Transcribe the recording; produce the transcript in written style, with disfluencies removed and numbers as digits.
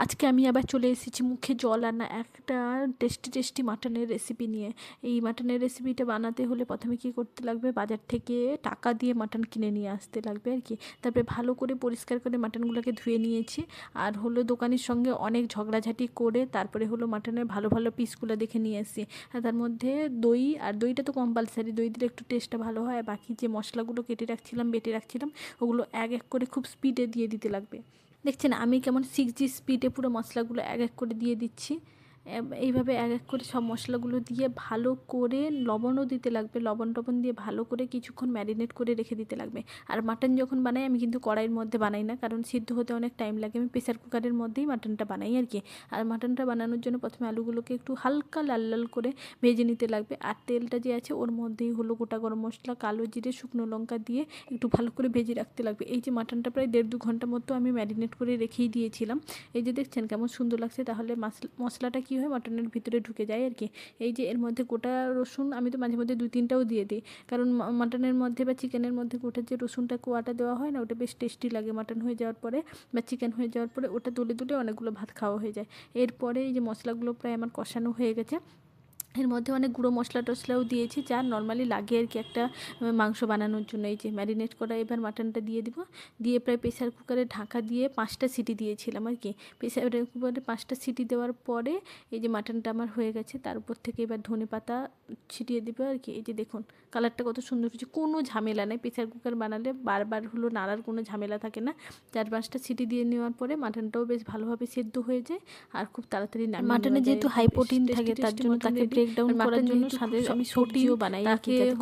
আজকে আমি আবার চলে এসেছি মুখে জল আনা একটা টেস্টি মাটনের রেসিপি নিয়ে। এই মাটনের রেসিপিটা বানাতে হলে প্রথমে কী করতে লাগবে, বাজার থেকে টাকা দিয়ে মাটন কিনে নিয়ে আসতে লাগবে আর কি। তারপরে ভালো করে পরিষ্কার করে মাটনগুলোকে ধুয়ে নিয়েছি। আর হলো দোকানের সঙ্গে অনেক ঝগড়াঝাটি করে তারপরে হলো মাটনের ভালো ভালো পিসগুলো দেখে নিয়ে এসেছি। আর তার মধ্যে দই, আর দইটা তো কম্পালসারি, দই দিলে একটু টেস্টটা ভালো হয়। বাকি যে মশলাগুলো কেটে রাখছিলাম, বেটে রাখছিলাম, ওগুলো এক এক করে খুব স্পিডে দিয়ে দিতে লাগবে। দেখছেন আমি কেমন 6G স্পিডে পুরো মশলাগুলো এক এক করে দিয়ে দিচ্ছি। এইভাবে এক এক করে সব মশলাগুলো দিয়ে ভালো করে লবণও দিতে লাগবে, লবণ দিয়ে ভালো করে কিছুক্ষণ ম্যারিনেট করে রেখে দিতে লাগবে। আর মাটন যখন বানাই আমি কিন্তু কড়াইয়ের মধ্যে বানাই না, কারণ সিদ্ধ হতে অনেক টাইম লাগে। আমি প্রেসার কুকারের মধ্যেই মাটনটা বানাই আর কি। আর মাটনটা বানানোর জন্য প্রথমে আলুগুলোকে একটু হালকা লাল লাল করে ভেজে নিতে লাগবে। আর তেলটা যে আছে ওর মধ্যেই হলো গোটা গরম মশলা, কালো জিরে, শুকনো লঙ্কা দিয়ে একটু ভালো করে ভেজে রাখতে লাগবে। এই যে মাটনটা প্রায় 1.5-2 ঘন্টা মতো আমি ম্যারিনেট করে রেখেই দিয়েছিলাম। এই যে দেখছেন কেমন সুন্দর লাগছে। তাহলে মশলাটা কী হয়, মাটনের ভিতরে ঢুকে যায় আর কি। এই যে এর মধ্যে গোটা রসুন আমি তো মাঝে মধ্যে 2-3টাও দিয়ে দিই, কারণ মাটনের মধ্যে বা চিকেনের মধ্যে গোটা যে রসুনটা কোয়াটা দেওয়া হয় না, ওটা বেশ টেস্টি লাগে। মাটন হয়ে যাওয়ার পরে বা চিকেন হয়ে যাওয়ার পরে ওটা তুলে অনেকগুলো ভাত খাওয়া হয়ে যায়। এরপরে এই যে মশলাগুলো প্রায় আমার কষানো হয়ে গেছে। এর মধ্যে অনেক গুঁড়ো মশলা টশলাও দিয়েছি, যা নর্মালি লাগে আর কি একটা মাংস বানানোর জন্য। এই যে ম্যারিনেট করা এবার মাটনটা দিয়ে দিব, দিয়ে প্রায় প্রেসার কুকারে ঢাকা দিয়ে 5টা সিটি দিয়েছিলাম আর কি। প্রেসার কুকারে 5টা সিটি দেওয়ার পরে এই যে মাটনটা আমার হয়ে গেছে। তার উপর থেকে এবার ধনেপাতা ছিটিয়ে দেবো আর কি। এই যে দেখুন কালারটা কত সুন্দর হয়েছে, কোনো ঝামেলা নেই। প্রেসার কুকার বানালে বারবার হলো নাড়ার কোনো ঝামেলা থাকে না। 4-5টা সিটি দিয়ে নেওয়ার পরে মাটনটাও বেশ ভালোভাবে সেদ্ধ হয়ে যায় আর খুব তাড়াতাড়ি নামিয়ে নেওয়া যায়। মাটনে যেহেতু হাই প্রোটিন থাকে তার জন্য তাকে ব্রেক ডাউন করার জন্য সাথে আমি সবজিও বানাই আর কি, যাতে